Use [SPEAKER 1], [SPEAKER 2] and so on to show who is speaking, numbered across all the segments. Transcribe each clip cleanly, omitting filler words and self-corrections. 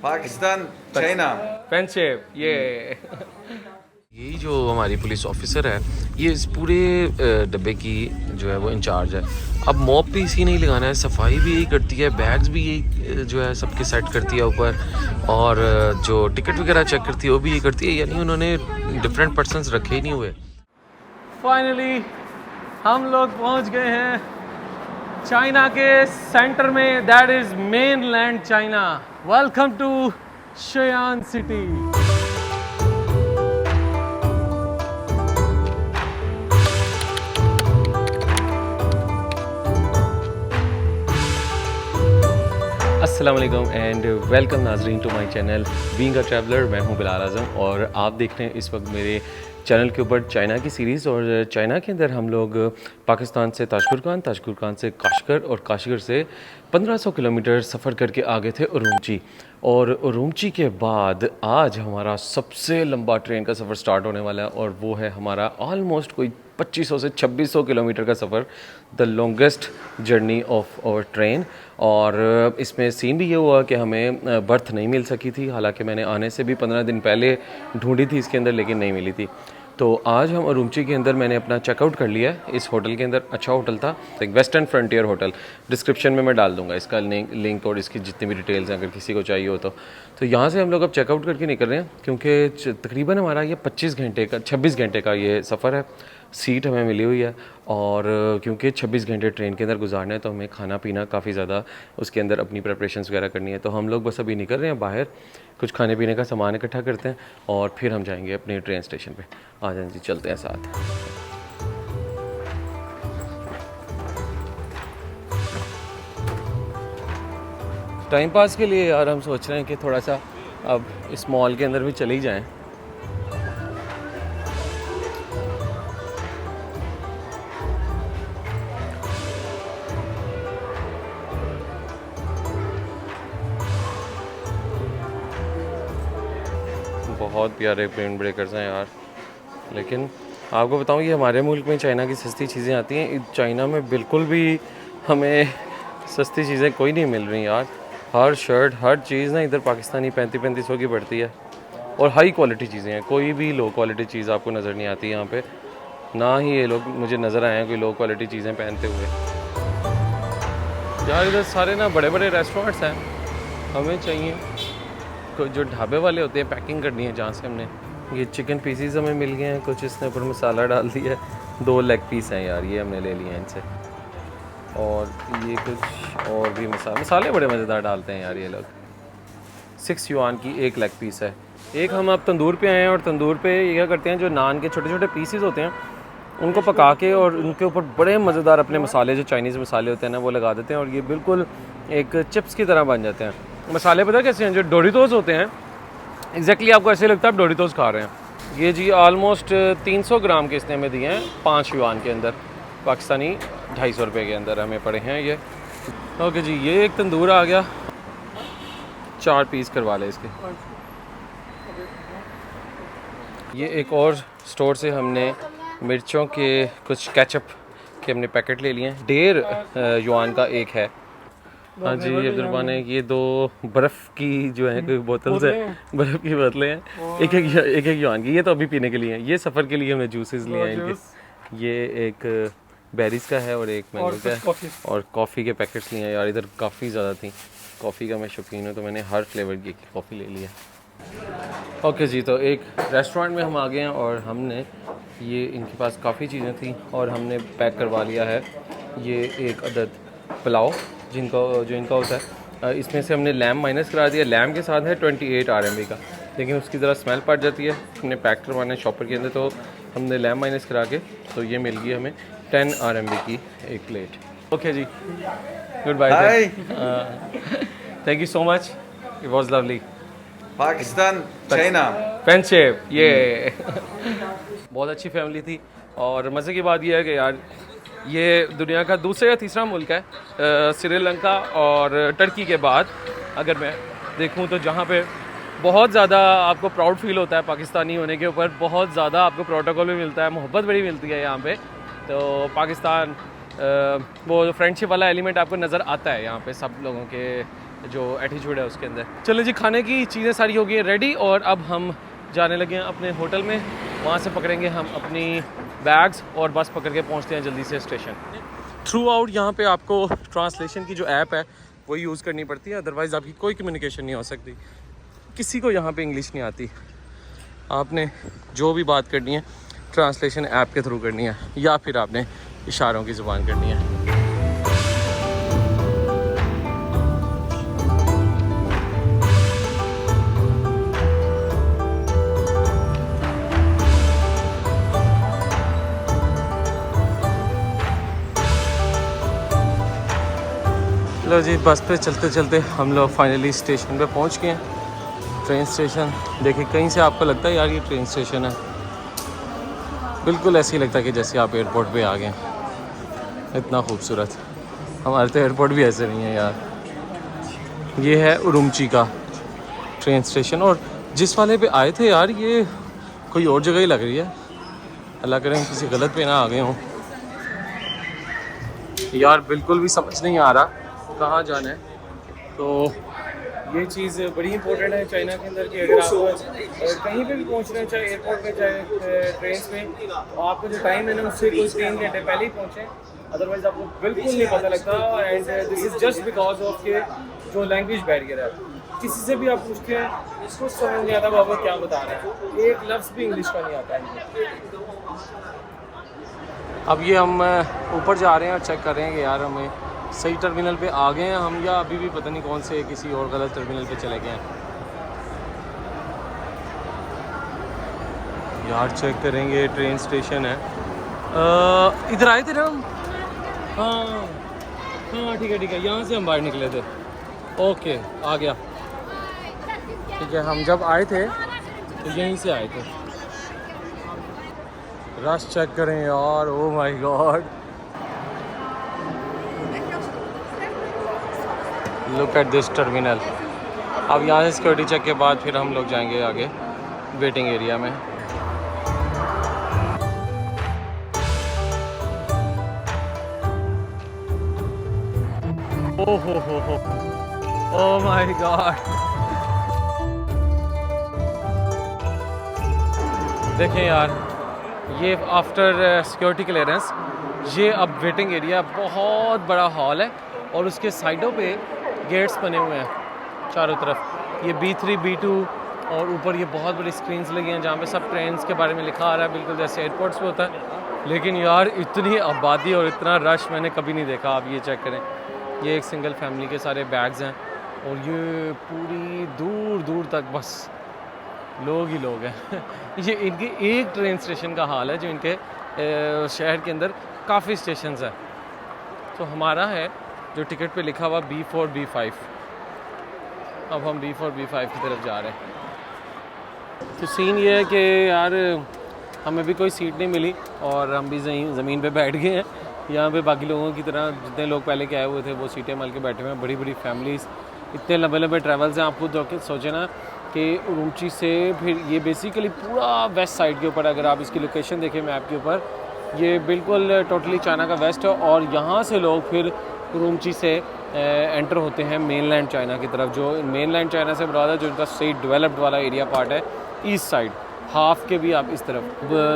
[SPEAKER 1] Pakistan China
[SPEAKER 2] friendship ये
[SPEAKER 3] यही जो हमारी पुलिस ऑफिसर है, ये इस पूरे डब्बे की जो है वो इंचार्ज है। अब मॉप भी इसी नहीं लगाना है, सफाई भी यही करती है, बैग्स भी यही जो है सबके सेट करती है ऊपर, और जो टिकट वगैरह चेक करती है वो भी यही करती है। यानी उन्होंने डिफरेंट पर्सन्स रखे ही नहीं हुए।
[SPEAKER 2] फाइनली हम लोग पहुंच गए हैं चाइना के सेंटर में, that is mainland China. Welcome to Xi'an city. अस्सलाम वालेकुम एंड वेलकम नाजरीन to my channel being a traveller. मैं हूं बिलाल आज़म और आप देख रहे हैं इस वक्त मेरे चैनल के ऊपर चाइना की सीरीज़। और चाइना के अंदर हम लोग पाकिस्तान से ताजकुरकान से काशगर और काशगर से 1500 किलोमीटर सफ़र करके आ गए थे उरूमची। और उरूमची के बाद आज हमारा सबसे लंबा ट्रेन का सफ़र स्टार्ट होने वाला है, और वो है हमारा ऑलमोस्ट कोई 2500 से 2600 किलोमीटर का सफ़र, the longest journey of our train. और इसमें सीन भी ये हुआ कि हमें बर्थ नहीं मिल सकी थी, हालांकि मैंने आने से भी 15 दिन पहले ढूंढी थी इसके अंदर, लेकिन नहीं मिली थी। तो आज हम उरूमची के अंदर मैंने अपना चेकआउट कर लिया है इस होटल के अंदर। अच्छा होटल था, एक वेस्टर्न फ्रंटियर होटल। डिस्क्रिप्शन में मैं डाल दूंगा इसका लिंक और इसकी जितनी भी डिटेल्स हैं अगर किसी को चाहिए हो तो यहाँ से हम लोग अब चेकआउट करके निकल रहे हैं, क्योंकि तकरीबन हमारा ये 26 घंटे का ये सफ़र है। सीट हमें मिली हुई है, और क्योंकि 26 घंटे ट्रेन के अंदर गुजारना है तो हमें खाना पीना काफ़ी ज़्यादा उसके अंदर अपनी प्रेपरेशंस वगैरह करनी है। तो हम लोग बस अभी निकल रहे हैं बाहर, कुछ खाने पीने का सामान इकट्ठा करते हैं और फिर हम जाएंगे अपने ट्रेन स्टेशन पे। आ जाएं जी, चलते हैं साथ। टाइम पास के लिए यार हम सोच रहे हैं कि थोड़ा सा अब इस मॉल के अंदर भी चले ही जाएँ। बहुत प्यारे प्रिंट ब्रेकर्स हैं यार, लेकिन आपको बताऊं ये हमारे मुल्क में चाइना की सस्ती चीज़ें आती हैं, चाइना में बिल्कुल भी हमें सस्ती चीज़ें कोई नहीं मिल रही यार। हर शर्ट हर चीज़ ना इधर पाकिस्तानी 3500 की पड़ती है, और हाई क्वालिटी चीज़ें हैं, कोई भी लो क्वालिटी चीज़ आपको नज़र नहीं आती यहाँ पे। ना ही ये लोग मुझे नज़र आए हैं कोई लो क्वालिटी चीज़ें पहनते हुए। यार इधर सारे ना बड़े बड़े रेस्टोरेंट्स हैं, हमें चाहिए जो ढाबे वाले होते हैं पैकिंग करनी है, जहाँ से हमने ये चिकन पीसीज हमें मिल गए हैं, कुछ इसने ऊपर मसाला डाल दिया है, 2 लेग पीस हैं यार, ये हमने ले लिए हैं इनसे। और ये कुछ और भी मसाले बड़े मज़ेदार डालते हैं यार ये लोग। 6 युआन की 1 लेग पीस है। एक हम अब तंदूर पे आए हैं, और तंदूर पे ये क्या करते हैं, जो नान के छोटे छोटे पीसीज होते हैं उनको पका के और उनके ऊपर बड़े मज़ेदार अपने मसाले, जो चाइनीज़ मसाले होते हैं ना, वो लगा देते हैं, और ये बिल्कुल एक चिप्स की तरह बन जाते हैं। मसाले पता कैसे हैं, जो डोरिटोस होते हैं एग्जैक्टली आपको ऐसे लगता है आप डोरिटोस खा रहे हैं। ये जी ऑलमोस्ट 300 ग्राम के इसने हमें दिए हैं 5 युआन के अंदर, पाकिस्तानी 250 रुपये के अंदर हमें पड़े हैं ये। ओके जी, ये एक तंदूर आ गया, 4 पीस करवा ले इसके। ये एक और स्टोर से हमने मिर्चों के कुछ केचप के हमने पैकेट ले लिए हैं, 1.5 युआन का एक है। हाँ जी, अब्दुल ने ये 2 बर्फ़ की जो है कोई बोतल से बर्फ़ की बोतलें हैं, एक युआन की। ये तो अभी पीने के लिए हैं, ये सफ़र के लिए हमने जूसेस लिए हैं इनके। ये एक बेरीज़ का है और एक मैंगो का है, और कॉफ़ी के पैकेट्स लिए हैं यार। इधर काफ़ी ज़्यादा थी, कॉफ़ी का मैं शौकीन हूँ तो मैंने हर फ्लेवर की कॉफ़ी ले लिया। ओके जी, तो एक रेस्टोरेंट में हम आ गए हैं, और हमने ये इनके पास काफ़ी चीज़ें थी और हमने पैक करवा लिया है ये 1 अदद पुलाव जो इनका होता है। इसमें से हमने लैम माइनस करा दिया, लैम के साथ है 28 RMB का, लेकिन उसकी ज़रा स्मेल पड़ जाती है, हमने पैक करवाना है शॉपर के अंदर, तो हमने लैम माइनस करा के तो ये मिल गई हमें 10 RMB की एक प्लेट। ओके जी, good bye, thank you so much, it was lovely.
[SPEAKER 1] Pakistan China
[SPEAKER 2] friendship ये बहुत अच्छी फैमिली थी, और मज़े की बात यह है कि यार ये दुनिया का दूसरा या तीसरा मुल्क है श्रीलंका और टर्की के बाद, अगर मैं देखूं तो जहां पे बहुत ज़्यादा आपको प्राउड फील होता है पाकिस्तानी होने के ऊपर, बहुत ज़्यादा आपको प्रोटोकॉल भी मिलता है, मोहब्बत बड़ी मिलती है यहाँ पे। तो पाकिस्तान वो फ्रेंडशिप वाला एलिमेंट आपको नज़र आता है यहाँ पे सब लोगों के जो एटीट्यूड है उसके अंदर। चलो जी, खाने की चीज़ें सारी हो गई हैं रेडी और अब हम जाने लगे हैं अपने होटल में। वहाँ से पकड़ेंगे हम अपनी बैग्स और बस पकड़ के पहुँचते हैं जल्दी से स्टेशन। थ्रू आउट यहाँ पे आपको ट्रांसलेशन की जो ऐप है वो यूज़ करनी पड़ती है, अदरवाइज़ आपकी कोई कम्युनिकेशन नहीं हो सकती। किसी को यहाँ पे इंग्लिश नहीं आती, आपने जो भी बात करनी है ट्रांसलेशन ऐप के थ्रू करनी है या फिर आपने इशारों की ज़ुबान करनी है। लो जी, बस पे चलते चलते हम लोग फाइनली स्टेशन पे पहुंच गए हैं। ट्रेन स्टेशन देखिए, कहीं से आपको लगता है यार ये ट्रेन स्टेशन है, बिल्कुल ऐसे ही लगता है कि जैसे आप एयरपोर्ट पे आ गए हैं। इतना खूबसूरत, हमारे तो एयरपोर्ट भी ऐसे नहीं है यार। ये है उरुमची का ट्रेन स्टेशन और जिस वाले पे आए थे यार ये कोई और जगह ही लग रही है। अल्लाह करें हम किसी गलत पे ना आ गए हों यार, बिल्कुल भी समझ नहीं आ रहा कहाँ जाना है। तो ये चीज़ बड़ी इंपॉर्टेंट है चाइना के अंदर कि अगर आप कहीं पे भी पहुँच रहे हैं, चाहे एयरपोर्ट पे चाहे ट्रेन में, तो आपका जो टाइम है ना उससे कोई 3 घंटे पहले ही पहुँचें, अदरवाइज़ आपको बिल्कुल नहीं पता लगता। And this is just because of के जो लैंग्वेज बैरियर है। किसी से भी आप पूछते हैं इसको समझ नहीं आता बाबा क्या बता रहे हैं, एक लफ्ज़ भी इंग्लिश का नहीं आता है। अब ये हम ऊपर जा रहे हैं और चेक कर रहे हैं कि यार हमें सही टर्मिनल पे आ गए हैं हम या अभी भी पता नहीं कौन से किसी और गलत टर्मिनल पे चले गए हैं। यार चेक करेंगे, ट्रेन स्टेशन है, इधर आए थे ना हम। हाँ हाँ ठीक है, यहाँ से हम बाहर निकले थे। ओके, आ गया, ठीक है। हम जब आए थे तो यहीं से आए थे। रश चेक करें यार, oh my God, look at this terminal. अब यहाँ से सिक्योरिटी चेक के बाद फिर हम लोग जाएंगे आगे वेटिंग एरिया में। ओह हो, ओह माय गॉड। देखें यार, ये आफ्टर सिक्योरिटी क्लियरेंस ये अब वेटिंग एरिया, बहुत बड़ा हॉल है और उसके साइडों पे गेट्स बने हुए हैं चारों तरफ। ये B3 B2 और ऊपर ये बहुत बड़ी स्क्रीन्स लगी हैं जहाँ पे सब ट्रेन्स के बारे में लिखा आ रहा है, बिल्कुल जैसे एयरपोर्ट्स पे होता है। लेकिन यार इतनी आबादी और इतना रश मैंने कभी नहीं देखा। आप ये चेक करें, ये एक सिंगल फैमिली के सारे बैग्स हैं और ये पूरी दूर दूर तक बस लोग ही लोग हैं। ये इनके एक ट्रेन स्टेशन का हाल है जो इनके शहर के अंदर काफ़ी स्टेशंस हैं। तो हमारा है जो टिकट पे लिखा हुआ B4 B5, अब हम B4 B5 की तरफ जा रहे हैं। तो सीन ये है कि यार हमें भी कोई सीट नहीं मिली और हम भी ज़मीन पे बैठ गए हैं। यहाँ पे बाकी लोगों की तरह जितने लोग पहले के आए हुए थे वो सीटें मल के बैठे हुए हैं। बड़ी बड़ी फैमिलीज़, इतने लंबे लंबे ट्रैवल्स हैं। आप खुद सोचें ना कि उरुमची से फिर ये बेसिकली पूरा वेस्ट साइड के ऊपर, अगर आप इसकी लोकेशन देखें मैप के ऊपर, ये बिल्कुल टोटली चाइना का वेस्ट है। और यहाँ से लोग फिर उरुमची से एंटर होते हैं मेनलैंड चाइना की तरफ। जो मेनलैंड चाइना से मुराद है जो इनका सही डेवलप्ड वाला एरिया पार्ट है, ईस्ट साइड हाफ के भी आप इस तरफ।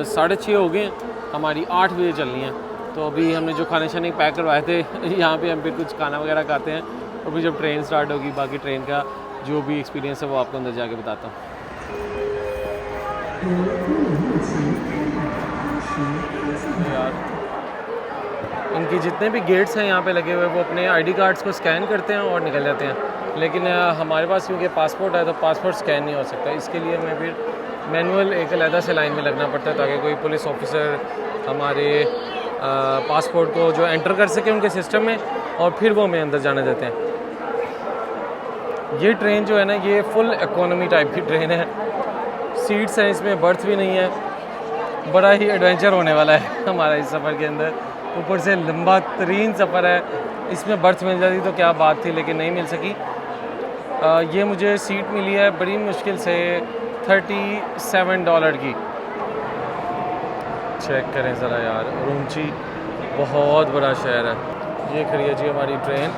[SPEAKER 2] 6:30 हो गए हैं, हमारी 8 बजे चलनी है। तो अभी हमने जो खाने शाने पैक करवाए थे यहाँ पे हम फिर कुछ खाना वगैरह खाते हैं और फिर जब ट्रेन स्टार्ट होगी बाकी ट्रेन का जो भी एक्सपीरियंस है वो आपको अंदर जाके बताता हूँ। यार इनके जितने भी गेट्स हैं यहाँ पे लगे हुए वो अपने आईडी कार्ड्स को स्कैन करते हैं और निकल जाते हैं। लेकिन हमारे पास क्योंकि पासपोर्ट है तो पासपोर्ट स्कैन नहीं हो सकता, इसके लिए हमें फिर मैनुअल एक अलग से लाइन में लगना पड़ता है ताकि कोई पुलिस ऑफिसर हमारे पासपोर्ट को जो एंटर कर सके उनके सिस्टम में और फिर वो हमें अंदर जाने देते हैं। ये ट्रेन जो है ना ये फुल इकोनॉमी टाइप की ट्रेन है, सीट्स हैं इसमें, बर्थ भी नहीं है। बड़ा ही एडवेंचर होने वाला है हमारा इस सफ़र के अंदर। ऊपर से लंबा तरीन सफ़र है, इसमें बर्थ मिल जाती तो क्या बात थी, लेकिन नहीं मिल सकी। ये मुझे सीट मिली है बड़ी मुश्किल से $37 की। चेक करें ज़रा यार, उरुमची बहुत बड़ा शहर है। ये खड़ी है जी हमारी ट्रेन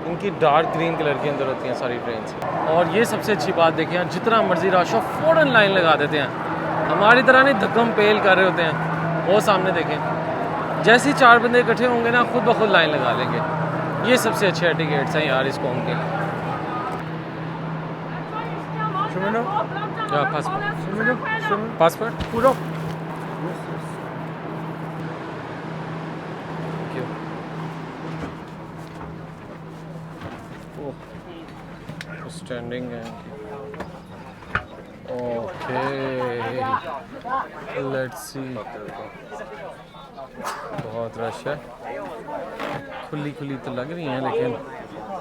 [SPEAKER 2] इनकी डार्क ग्रीन कलर के अंदर होती हैं सारी ट्रेन। और ये सबसे अच्छी बात देखें यार, जितना मर्जी रश हो फ़ौरन लाइन लगा देते हैं, हमारी तरह नहीं धक्कम पेल कर रहे होते हैं। वो सामने देखें, जैसे ही 4 बंदे इकट्ठे होंगे ना खुद ब खुद लाइन लगा लेंगे। ये सबसे अच्छे एटिकेट्स हैं यार इस कौम के। पासपोर्ट पूरा स्टैंडिंग है। ओके लेट्स सी, बहुत रश है। खुली खुली तो लग रही हैं लेकिन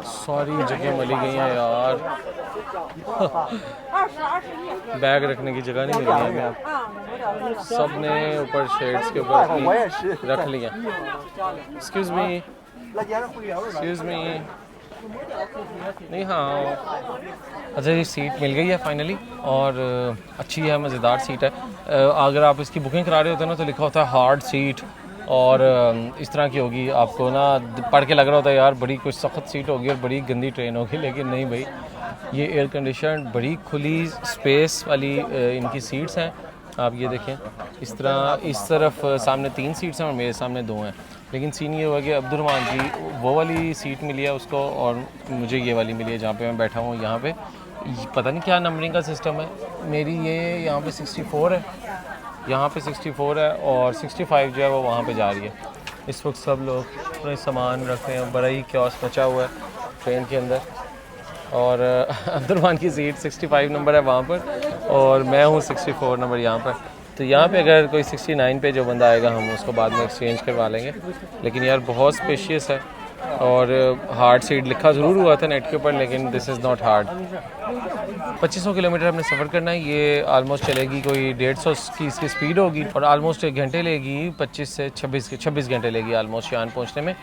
[SPEAKER 2] सारी जगह मिली गई हैं यार। बैग रखने की जगह नहीं मिली है हमें, सब ने ऊपर शेड्स के ऊपर रख लिया। एक्सक्यूज मी नहीं, हाँ अच्छा ये सीट मिल गई है फाइनली और अच्छी है, मज़ेदार सीट है। अगर आप इसकी बुकिंग करा रहे होते हैं ना तो लिखा होता है हार्ड सीट और इस तरह की होगी। आपको ना पढ़ के लग रहा होता है यार बड़ी कुछ सख्त सीट होगी और बड़ी गंदी ट्रेन होगी, लेकिन नहीं भाई, ये एयर कंडीशन बड़ी खुली स्पेस वाली इनकी सीट्स हैं। आप ये देखें, इस तरह इस तरफ सामने 3 सीट्स हैं और मेरे सामने 2 हैं। लेकिन सीन ये हुआ कि अब्दुलरहमान की वो वाली सीट मिली है उसको और मुझे ये वाली मिली है जहाँ पे मैं बैठा हूँ। यहाँ पे पता नहीं क्या नंबरिंग का सिस्टम है, मेरी ये यहाँ पे 64 है, यहाँ पे 64 है और 65 जो है वो वहाँ पे जा रही है। इस वक्त सब लोग अपने सामान रख रहे हैं, बड़ा ही क्योस मचा हुआ है ट्रेन के अंदर। और अब्दुलरहमान की सीट 65 नंबर है वहाँ पर और मैं हूँ 64 नंबर यहाँ पर। तो यहाँ पे अगर कोई 69 पे जो बंदा आएगा हम उसको बाद में एक्सचेंज करवा लेंगे। लेकिन यार बहुत स्पेशियस है और हार्ड सीट लिखा ज़रूर हुआ था नेट के ऊपर, लेकिन this is not hard. 2500 kilometre हमने सफ़र करना है। ये आलमोस्ट चलेगी कोई 150 की इसकी स्पीड होगी और आलमोस्ट 1 घंटे लेगी, 25 से 26 घंटे लेगी आलमोस्ट शान पहुँचने में।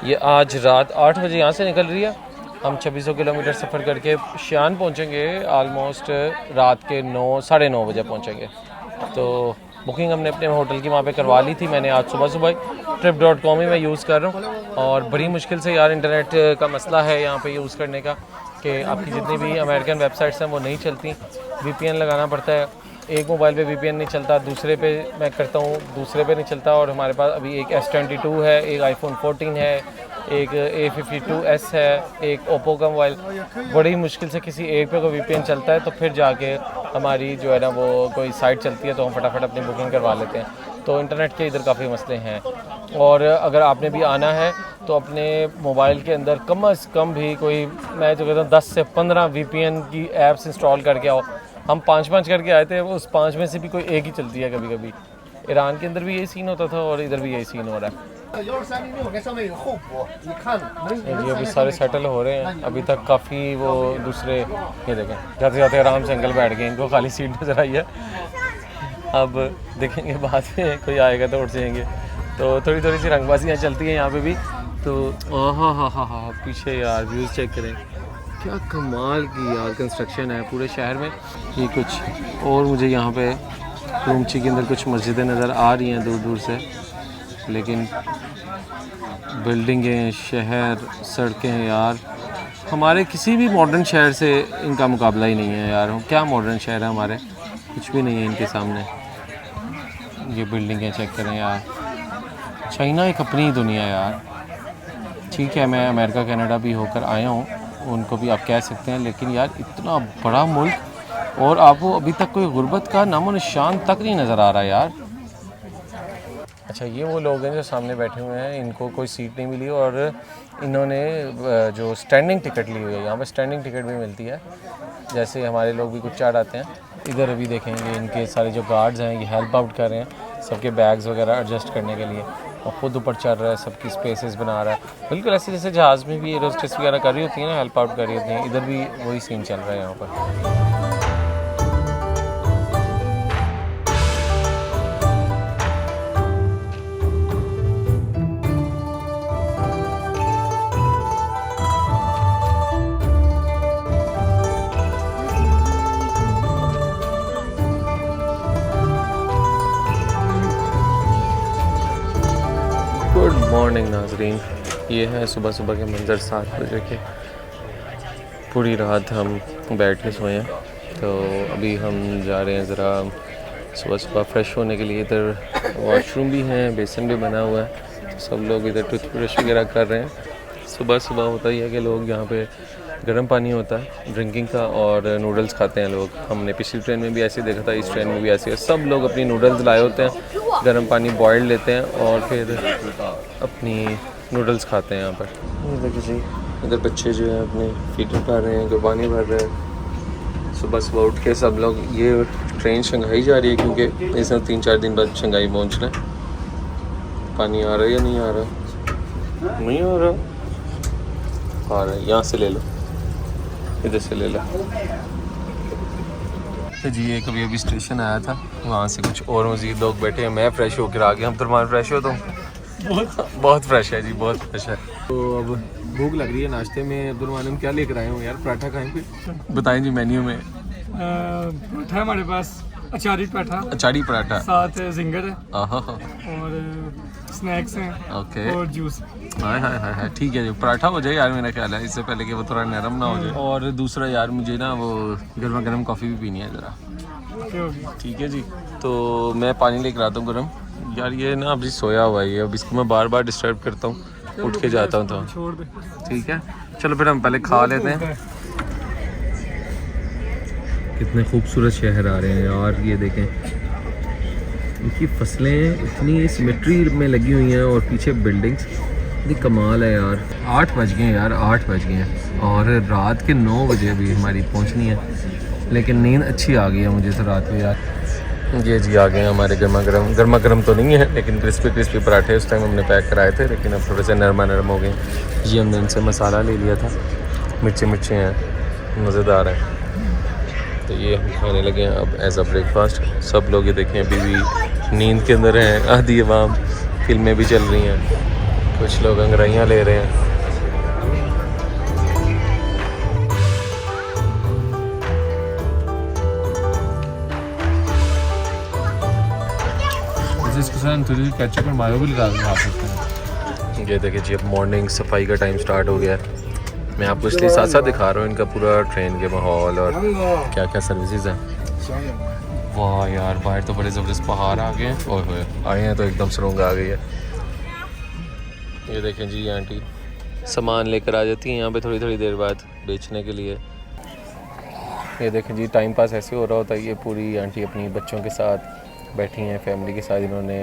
[SPEAKER 2] ये आज रात 8 बजे यहाँ से निकल रही है। हम 2600 किलोमीटर सफ़र करके शान पहुँचेंगे आलमोस्ट रात के 9 साढ़े 9 बजे पहुँचेंगे। तो बुकिंग हमने अपने होटल की वहाँ पे करवा ली थी मैंने आज सुबह। trip.com ही मैं यूज़ कर रहा हूँ और बड़ी मुश्किल से यार इंटरनेट का मसला है यहाँ पे यूज़ करने का कि आपकी जितनी भी अमेरिकन वेबसाइट्स हैं वो नहीं चलती, VPN लगाना पड़ता है। एक मोबाइल पे VPN नहीं चलता, दूसरे पे मैं करता हूँ दूसरे पे नहीं चलता। और हमारे पास अभी एक S22 है, एक iPhone 14 है, एक A52s है, एक ओप्पो का मोबाइल। बड़ी मुश्किल से किसी एक पे कोई VPN चलता है तो फिर जाके हमारी जो है ना वो कोई साइट चलती है तो हम फटाफट अपनी बुकिंग करवा लेते हैं। तो इंटरनेट के इधर काफ़ी मसले हैं। और अगर आपने भी आना है तो अपने मोबाइल के अंदर कम से कम भी कोई, मैं जो कहता हूँ 10 से 15 VPN की ऐप्स इंस्टॉल करके आओ। हम 5 करके आए थे, उस 5 में से भी कोई एक ही चलती है कभी कभी। ईरान के अंदर भी यही सीन होता था और इधर भी यही सीन हो रहा है। ये अभी सारे सेटल हो रहे हैं, अभी तक काफ़ी वो दूसरे ये देखें जाते जाते आराम से अंकल बैठ गए, इनको खाली सीट नज़र आई है। अब देखेंगे बाद में कोई आएगा तो उठ जाएंगे। तो थोड़ी सी रंगबाजियाँ चलती हैं यहाँ पे भी। तो हाँ पीछे यार व्यूज़ चेक करें, क्या कमाल की यार कंस्ट्रक्शन है पूरे शहर में। ये कुछ और मुझे यहाँ पे रूमची के अंदर कुछ मस्जिदें नज़र आ रही हैं दूर दूर से, लेकिन बिल्डिंगें, शहर, सड़कें यार हमारे किसी भी मॉडर्न शहर से इनका मुकाबला ही नहीं है यार। क्या मॉडर्न शहर है हमारे, कुछ भी नहीं है इनके सामने। ये बिल्डिंगें चेक करें यार, चाइना एक अपनी ही दुनिया यार। ठीक है मैं अमेरिका कनाडा भी होकर आया हूँ, उनको भी आप कह सकते हैं, लेकिन यार इतना बड़ा मुल्क और आपको अभी तक कोई गुर्बत का नामो निशान तक नहीं नज़र आ रहा यार। अच्छा ये वो लोग हैं जो सामने बैठे हुए हैं, इनको कोई सीट नहीं मिली और इन्होंने जो स्टैंडिंग टिकट ली हुई है। यहाँ पे स्टैंडिंग टिकट भी मिलती है, जैसे हमारे लोग भी कुछ चढ़ आते हैं। इधर अभी देखेंगे इनके सारे जो गार्ड्स हैं ये हेल्प आउट कर रहे हैं सबके बैग्स वगैरह एडजस्ट करने के लिए, और ख़ुद ऊपर चढ़ रहा है, सबकी स्पेसेस बना रहा है। बिल्कुल ऐसे जैसे जहाज़ में भी एरोस्टेस वगैरह कर रही होती है ना, हेल्प आउट कर रही होती हैं, इधर भी वही सीन चल रहा है यहाँ पर। गुड मॉर्निंग नाजरीन, ये है सुबह सुबह के मंज़र 7 बजे के। पूरी रात हम बैठ के सोए हैं, तो अभी हम जा रहे हैं ज़रा सुबह सुबह फ्रेश होने के लिए। इधर वॉशरूम भी हैं, बेसन भी बना हुआ है, तो सब लोग इधर टूथब्रश वगैरह कर रहे हैं। सुबह सुबह होता ही है कि लोग यहाँ पे गर्म पानी होता है ड्रिंकिंग का और नूडल्स खाते हैं लोग। हमने पिछली ट्रेन में भी ऐसे देखा था, इस ट्रेन में भी ऐसे है। सब लोग अपनी नूडल्स लाए होते हैं, गर्म पानी बॉयल लेते हैं और फिर अपनी नूडल्स खाते हैं यहाँ पर। ये देखिए जी, इधर बच्चे जो है अपने फीडर कर रहे हैं, कुर्बानी भर रहे हैं। सुबह सुबह उठ के सब लोग, ये ट्रेन शंघाई जा रही है क्योंकि इसमें 3-4 दिन बाद शंघाई पहुँचना है। पानी आ रहा है या नहीं आ रहा? नहीं आ रहा, आ रहा है। यहाँ से ले लो, इधर से ले लो। तो जी ये कभी अभी स्टेशन आया था, वहाँ से कुछ और मज़ीद लोग बैठे हैं। मैं फ्रेश होकर आ गया। हम तुरमान फ्रेश हो तो बहुत फ्रेश है जी, बहुत फ्रेश है। तो अब भूख लग रही है। नाश्ते में अब्दुलरमान हम क्या लेकर आए हो यार? पराठा खाएंगे? बताएं जी मेन्यू में।
[SPEAKER 4] पराठा हमारे पास अचारी पराठा,
[SPEAKER 2] अचारी पराठा,
[SPEAKER 4] साथ जिंगर है
[SPEAKER 2] आहा,
[SPEAKER 4] और स्नैक्स हैं
[SPEAKER 2] ओके,
[SPEAKER 4] और जूस।
[SPEAKER 2] हाय हाय हाय हाय, ठीक है जी। पराठा हो जाए यार, मेरा ख्याल है, इससे पहले कि वो थोड़ा नरम ना हो जाए। और दूसरा यार मुझे ना वो गर्मा गर्म कॉफ़ी भी पीनी है ज़रा। ठीक है जी। तो मैं पानी लेकर आता हूँ गर्म। यार ये ना अभी सोया हुआ है, अब इसको मैं बार बार डिस्टर्ब करता हूँ, उठ के जाता हूँ तो
[SPEAKER 4] छोड़ दे।
[SPEAKER 2] ठीक है, चलो फिर हम पहले खा लेते हैं। कितने खूबसूरत शहर आ रहे हैं यार, ये देखें, इनकी फसलें इतनी सिमेट्री में लगी हुई हैं और पीछे बिल्डिंग्स, इतनी कमाल है यार। 8 बज गए यार, 8 बज गए हैं और रात के 9 बजे अभी हमारी पहुंचनी है, लेकिन नींद अच्छी आ गई है मुझे तो रात में यार। ये जी आ गए हैं हमारे गर्मा गर्म तो नहीं है, लेकिन क्रिस्पी पराठे उस टाइम हमने पैक कराए थे, लेकिन अब थोड़े से नरम हो गए। जी हमने इनसे मसाला ले लिया था, मिर्चे हैं, मज़ेदार है। तो ये हम खाने लगे हैं अब एज अ ब्रेकफास्ट। सब लोग ये देखें अभी भी नींद के अंदर हैं, आधी अवाम, फिल्में भी चल रही हैं, कुछ लोग अंगड़ाइयाँ ले रहे हैं। इसके साथ थोड़ी केचप और मायो भी लगा खा सकते हैं। ये देखिए जी, अब मॉर्निंग सफाई का टाइम स्टार्ट हो गया है। मैं आपको इसलिए साथ साथ दिखा रहा हूँ इनका पूरा ट्रेन के माहौल और क्या क्या सर्विसेज हैं। वाह यार, बाहर तो बड़े ज़बरदस्त पहाड़ आ गए हैं, ओए आए हैं तो एकदम सुरंग आ गई है। ये देखें जी, आंटी सामान लेकर आ जाती हैं यहाँ पे थोड़ी देर बाद बेचने के लिए। ये देखें जी, टाइम पास ऐसे हो रहा होता है। ये पूरी आंटी अपनी बच्चों के साथ बैठी हैं, फैमिली के साथ। इन्होंने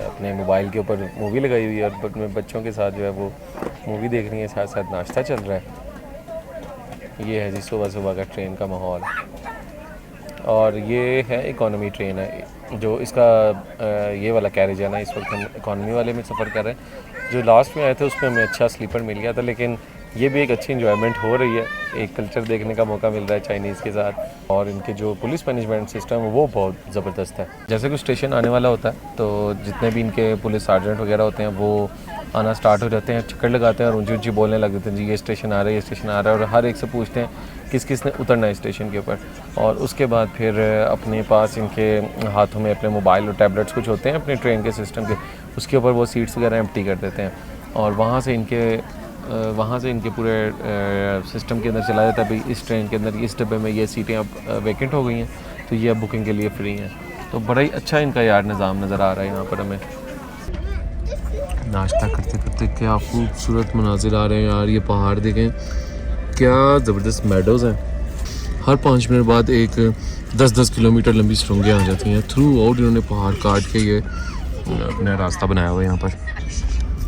[SPEAKER 2] अपने मोबाइल के ऊपर मूवी लगाई हुई है और अपने बच्चों के साथ जो है वो मूवी देख रही है, साथ साथ नाश्ता चल रहा है। ये है जी सुबह सुबह का ट्रेन का माहौल। और ये है इकॉनमी ट्रेन है, जो इसका ये वाला कैरेज है ना, इस वक्त हम इकॉनमी वाले में सफ़र कर रहे हैं। जो लास्ट में आए थे उसमें हमें अच्छा स्लीपर मिल गया था, लेकिन ये भी एक अच्छी इंजॉयमेंट हो रही है, एक कल्चर देखने का मौका मिल रहा है चाइनीज़ के साथ। और इनके जो पुलिस मैनेजमेंट सिस्टम है वो बहुत ज़बरदस्त है। जैसे कोई स्टेशन आने वाला होता है तो जितने भी इनके पुलिस सार्जेंट वगैरह होते हैं वो आना स्टार्ट हो जाते हैं, चक्कर लगाते हैं और ऊंची बोलने लग जाते हैं, जी ये स्टेशन आ रहा है, ये स्टेशन आ रहा है। और हर एक से पूछते हैं किस ने उतरना है स्टेशन के ऊपर। और उसके बाद फिर अपने पास इनके हाथों में अपने मोबाइल और टैबलेट्स कुछ होते हैं अपने ट्रेन के सिस्टम के, उसके ऊपर वो सीट्स वगैरह एम्प्टी कर देते हैं और वहाँ से इनके पूरे सिस्टम के अंदर चला जाता है। भाई इस ट्रेन के अंदर इस डब्बे में ये सीटें अब वैकेंट हो गई हैं, तो ये अब बुकिंग के लिए फ्री हैं। तो बड़ा ही अच्छा इनका यार निज़ाम नज़र आ रहा है यहाँ पर हमें। नाश्ता करते करते क्या खूबसूरत मनाजिर आ रहे हैं यार। ये पहाड़ देखें, क्या ज़बरदस्त मेडोज़ हैं। हर 5 मिनट बाद एक 10-10 किलोमीटर लंबी सुरंगें आ जाती हैं। थ्रू आउट इन्होंने पहाड़ काट के ये अपना रास्ता बनाया हुआ है यहाँ पर।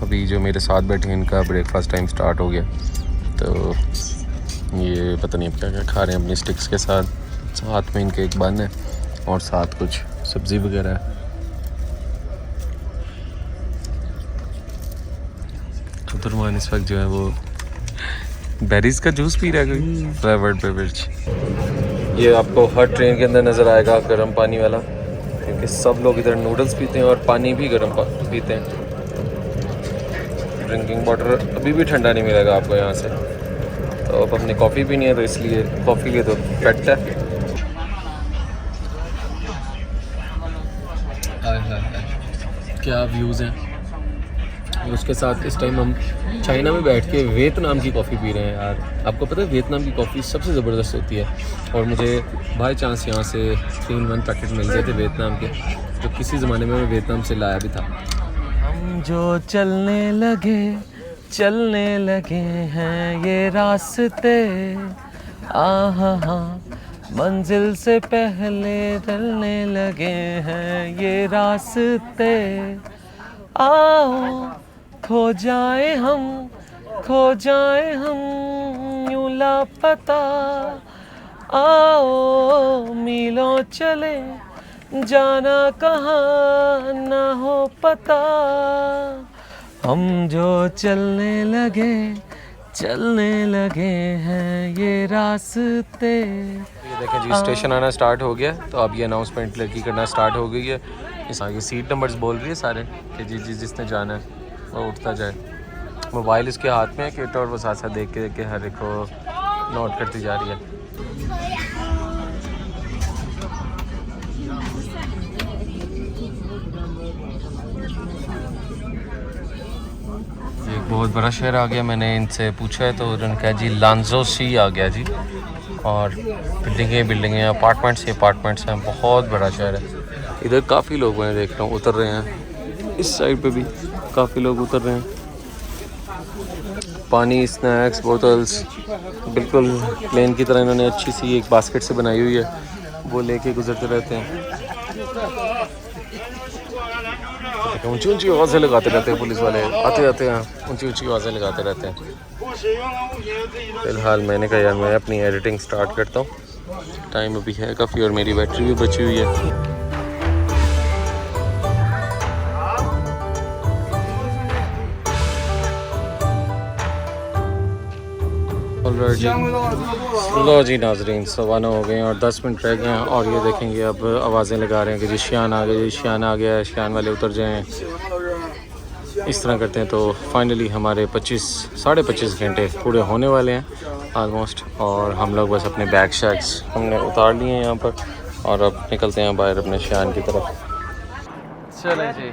[SPEAKER 2] अभी जो मेरे साथ बैठे हैं इनका ब्रेकफास्ट टाइम स्टार्ट हो गया, तो ये पता नहीं क्या क्या खा रहे हैं अपनी स्टिक्स के साथ में इनके एक बन है और साथ कुछ सब्ज़ी वगैरह है। अब्दुलरमान इस वक्त जो है वो बेरीज का जूस पी रहा है, कोई फ्लेवर्ड बेवरेज। ये आपको हर ट्रेन के अंदर नज़र आएगा गर्म पानी वाला, क्योंकि सब लोग इधर नूडल्स पीते हैं और पानी भी गर्म पीते हैं। ड्रिंकिंग वाटर अभी भी ठंडा नहीं मिलेगा आपको यहाँ से। तो अब अपनी कॉफ़ी पीनी है तो इसलिए कॉफ़ी लिए तो कट है। क्या व्यूज़ हैं,
[SPEAKER 3] उसके साथ इस टाइम हम चाइना में बैठ के वियतनाम की कॉफ़ी पी रहे हैं यार। आपको पता है वियतनाम की कॉफ़ी सबसे ज़बरदस्त होती है, और मुझे बाई चांस यहाँ से 3-in-1 पैकेट मिल गए थे वियतनाम के, जो किसी ज़माने में मैं वियतनाम से लाया भी था।
[SPEAKER 2] हम जो चलने लगे हैं ये रास्ते, हाँ मंजिल से पहले चलने लगे हैं ये रास्ते, आओ खो जाए हम यूं लापता, आओ मीलों चले जाना कहाँ ना हो पता, हम जो चलने लगे हैं ये रास्ते।
[SPEAKER 3] ये देखें जी स्टेशन आना स्टार्ट हो गया, तो अब ये अनाउंसमेंट लड़की करना स्टार्ट हो गई है। ये सीट नंबर्स बोल रही है सारे कि जी जिसने जाना है वो उठता जाए। मोबाइल इसके हाथ में है किट, और वो साथ साथ देख के हर एक को नोट करती जा रही है। एक बहुत बड़ा शहर आ गया, मैंने इनसे पूछा है तो उन्होंने कहा जी लांजो सी आ गया जी, और बिल्डिंगें अपार्टमेंट्स हैं, बहुत बड़ा शहर है। इधर काफ़ी लोग मैं देख रहा हूँ उतर रहे हैं, इस साइड पे भी काफ़ी लोग उतर रहे हैं। पानी, स्नैक्स, बोतल्स बिल्कुल प्लेन की तरह इन्होंने अच्छी सी एक बास्केट से बनाई हुई है, वो लेके गुजरते रहते हैं। ऊंची ऊंची आवाज़ें लगाते रहते हैं पुलिस वाले, आते जाते हैं ऊंची ऊंची आवाज़ें लगाते रहते हैं। फ़िलहाल मैंने कहा यार मैं अपनी एडिटिंग स्टार्ट करता हूँ, टाइम अभी है काफ़ी और मेरी बैटरी भी बची हुई है। लो जी नाजरीन, 9:15 हो गए हैं और 10 मिनट रह गए हैं, और ये देखेंगे अब आवाज़ें लगा रहे हैं कि जी शियान आ गया, शियान आ गया, शियान वाले उतर जाएं। इस तरह करते हैं तो फाइनली हमारे 25-25.5 घंटे पूरे होने वाले हैं आलमोस्ट, और हम लोग बस अपने बैग शैग्स हमने उतार लिए हैं यहाँ पर, और अब निकलते हैं बाहर अपने शियान की तरफ।
[SPEAKER 2] चलें जी,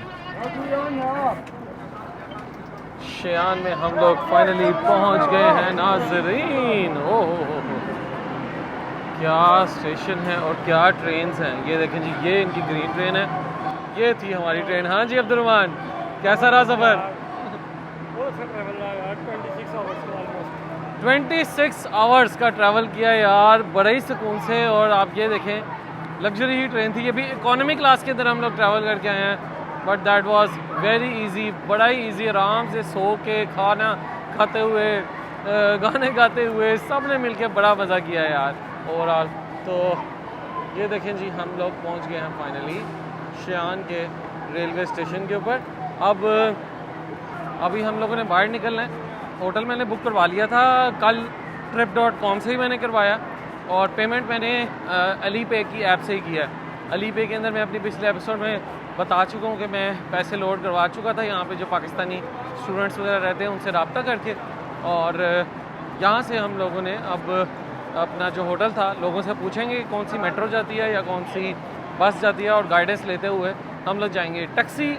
[SPEAKER 2] शियान में हम लोग फाइनली पहुंच गए हैं नाजरीन। ओह क्या स्टेशन है और क्या ट्रेन हैं, ये देखें जी, ये इनकी ग्रीन ट्रेन है, ये थी हमारी ट्रेन। हाँ जी अब्दुलरहमान, कैसा रहा सफ़र? 26 आवर्स का ट्रैवल किया यार, बड़े ही सुकून से। और आप ये देखें लग्जरी ही ट्रेन थी, ये भी इकोनॉमी क्लास के अंदर हम लोग ट्रैवल करके आए हैं, but that was very easy, बड़ा ही इजी। आराम से सो के, खाना खाते हुए, गाने गाते हुए, सब ने मिल के बड़ा मज़ा किया है यार ओवरऑल। तो ये देखें जी, हम लोग पहुंच गए हैं फाइनली शियान के रेलवे स्टेशन के ऊपर। अब अभी हम लोगों ने बाहर निकलना है। होटल मैंने बुक करवा लिया था कल, trip.com से ही मैंने करवाया, और पेमेंट मैंने अली पे की ऐप से ही किया है। अली पे के अंदर मैं अपनी पिछले एपिसोड में बता चुका हूँ कि मैं पैसे लोड करवा चुका था यहाँ पे जो पाकिस्तानी स्टूडेंट्स वगैरह रहते हैं उनसे रब्ता करके, और यहाँ से हम लोगों ने अब अपना जो होटल था लोगों से पूछेंगे कि कौन सी मेट्रो जाती है या कौन सी बस जाती है, और गाइडेंस लेते हुए हम लोग जाएंगे। टैक्सी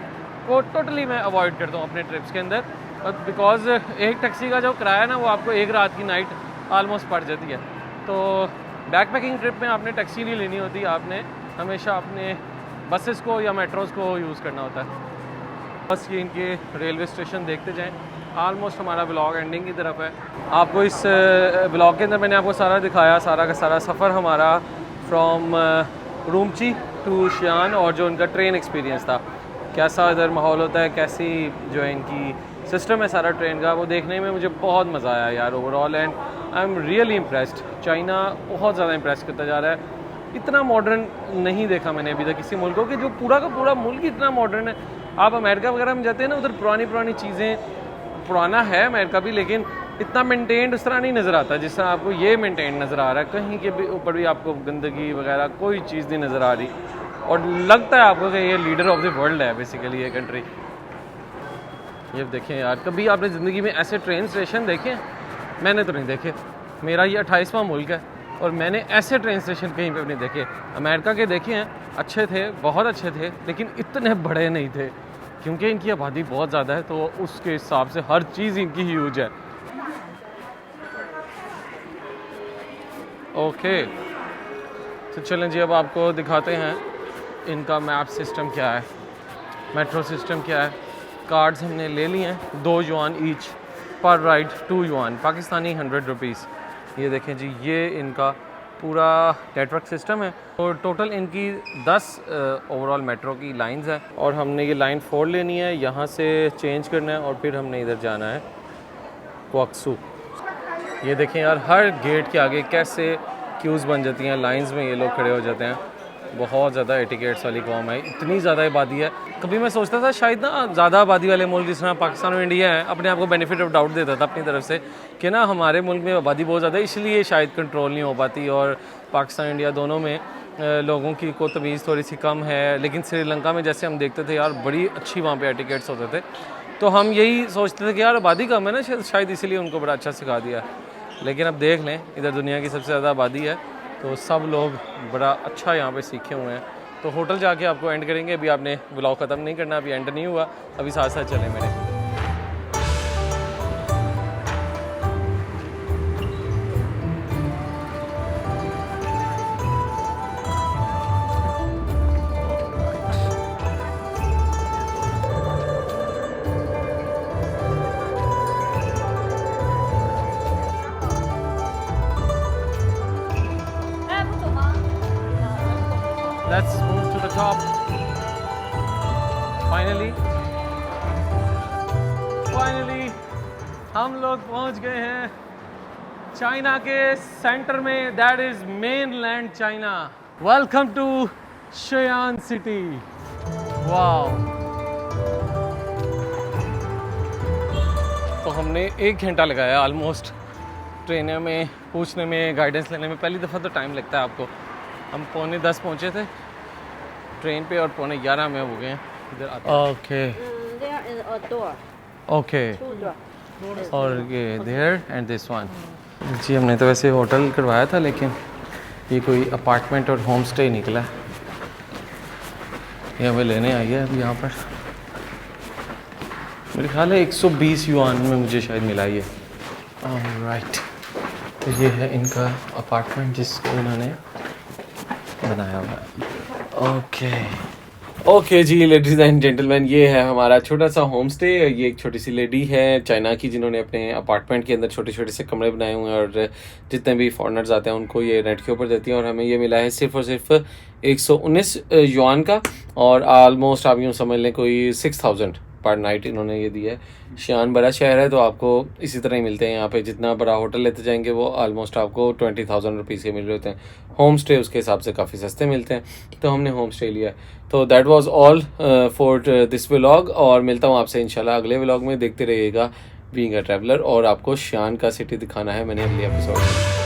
[SPEAKER 2] को टोटली मैं अवॉइड करता हूँ अपने ट्रिप्स के अंदर, बिकॉज़ एक टैक्सी का जो किराया ना वो आपको एक रात की नाइट आलमोस्ट पड़ जाती है। तो बैक पैकिंग ट्रिप में आपने टैक्सी नहीं लेनी होती, आपने हमेशा अपने बसेस को या मेट्रोज़ को यूज़ करना होता है। बस ये इनके रेलवे स्टेशन देखते जाएं। आलमोस्ट हमारा ब्लॉग एंडिंग की तरफ है। आपको इस ब्लॉग के अंदर मैंने आपको सारा दिखाया, सारा का सारा सफ़र हमारा फ्रॉम रूमची टू शियान, और जो उनका ट्रेन एक्सपीरियंस था, कैसा इधर माहौल होता है, कैसी जो है इनकी सिस्टम है सारा ट्रेन का, वो देखने में मुझे बहुत मज़ा आया यार overall. And I am really impressed. China बहुत ज़्यादा इम्प्रेस करता जा रहा है। इतना मॉडर्न नहीं देखा मैंने अभी तक किसी मुल्क को, कि जो पूरा का पूरा मुल्क इतना मॉडर्न है। आप अमेरिका वगैरह में जाते हैं ना, उधर पुरानी चीज़ें, पुराना है अमेरिका भी, लेकिन इतना मेंटेन्ड उस तरह नहीं नज़र आता जिस तरह आपको ये मेंटेन नज़र आ रहा है। कहीं के भी ऊपर भी आपको गंदगी वगैरह कोई चीज़ नहीं नज़र आ रही, और लगता है आपको कि ये लीडर ऑफ द वर्ल्ड है बेसिकली ये कंट्री। ये देखें यार, कभी आपने ज़िंदगी में ऐसे ट्रेन स्टेशन देखे? मैंने तो नहीं देखे। मेरा ये 28वां मुल्क है और मैंने ऐसे ट्रेन स्टेशन कहीं पे भी नहीं देखे। अमेरिका के देखे हैं, अच्छे थे, बहुत अच्छे थे, लेकिन इतने बड़े नहीं थे। क्योंकि इनकी आबादी बहुत ज़्यादा है तो उसके हिसाब से हर चीज़ इनकी ह्यूज है। ओके, तो चलें जी, अब आपको दिखाते हैं इनका मैप सिस्टम क्या है, मेट्रो सिस्टम क्या है। कार्ड्स हमने ले लिए हैं, 2 युआन ईच पर राइड, 2 युआन पाकिस्तानी 100 रुपीज़। ये देखें जी, ये इनका पूरा नेटवर्क सिस्टम है और टोटल इनकी 10 ओवरऑल मेट्रो की लाइंस है और हमने ये लाइन 4 लेनी है, यहाँ से चेंज करना है और फिर हमने इधर जाना है क्वाक्सू। ये देखें यार, हर गेट के आगे कैसे क्यूज़ बन जाती हैं, लाइंस में ये लोग खड़े हो जाते हैं। बहुत ज़्यादा एटिकेट्स वाली कौम है, इतनी ज़्यादा आबादी है। कभी मैं सोचता था शायद ना ज़्यादा आबादी वाले मुल्क जिस तरह पाकिस्तान और इंडिया है, अपने आप को बेनिफिट ऑफ डाउट देता था अपनी तरफ से कि ना हमारे मुल्क में आबादी बहुत ज़्यादा है इसलिए शायद कंट्रोल नहीं हो पाती, और पाकिस्तान इंडिया दोनों में लोगों की को तमीज़ थोड़ी सी कम है। लेकिन श्रीलंका में जैसे हम देखते थे यार, बड़ी अच्छी वहाँ पर एटिकेट्स होते थे, तो हम यही सोचते थे कि यार आबादी कम है ना, शायद इसीलिए उनको बड़ा अच्छा सिखा दिया। लेकिन अब देख लें, इधर दुनिया की सबसे ज़्यादा आबादी है तो सब लोग बड़ा अच्छा यहाँ पे सीखे हुए हैं। तो होटल जाके आपको एंड करेंगे, अभी आपने व्लॉग ख़त्म नहीं करना, अभी एंड नहीं हुआ, अभी साथ साथ चलें मेरे। Let's move to the top. Finally, हम लोग पहुंच गए हैं चाइना के सेंटर में, that is mainland China. Welcome to Xi'an city. Wow, तो हमने 1 घंटा लगाया ऑलमोस्ट ट्रेन में पूछने में, गाइडेंस लेने में। पहली दफ़ा तो टाइम लगता है आपको। हम 9:45 पहुँचे थे ट्रेन पे और 11:15 में हो गए हैं इधर आते। Okay
[SPEAKER 5] There is a door.
[SPEAKER 2] Okay,
[SPEAKER 5] 2 door.
[SPEAKER 2] और ये देयर एंड दिस वन। जी, हमने तो वैसे होटल करवाया था लेकिन ये कोई अपार्टमेंट और होम स्टे निकला। ये हमें लेने आई है अभी यहाँ पर। मेरे ख्याल है 120 युआन में मुझे शायद मिला ये। राइट, तो ये है इनका अपार्टमेंट जिसको इन्होंने बनाया हुआ है। ओके जी, लेडीज एंड जेंटलमैन, ये है हमारा छोटा सा होम स्टे। ये एक छोटी सी लेडी है चाइना की जिन्होंने अपने अपार्टमेंट के अंदर छोटे छोटे से कमरे बनाए हुए हैं और जितने भी फॉरेनर्स आते हैं उनको ये रेंट के ऊपर देती हैं। और हमें ये मिला है सिर्फ और सिर्फ 119 युआन का, और आलमोस्ट आप यूँ समझ लें कोई 6000 पर नाइट इन्होंने ये दिया है। शियान बड़ा शहर है तो आपको इसी तरह ही मिलते हैं यहाँ पे। जितना बड़ा होटल लेते जाएंगे वो आलमोस्ट आपको 20,000 रुपीज़ के मिल रहे होते हैं। होम स्टे उसके हिसाब से काफ़ी सस्ते मिलते हैं, तो हमने होम स्टे लिया। तो that was all for this vlog, और मिलता हूँ आपसे इंशाल्लाह अगले व्लॉग में। देखते रहिएगा बीइंग अ ट्रैवलर, और आपको शियान का सिटी दिखाना है मैंने अगले एपिसोड में।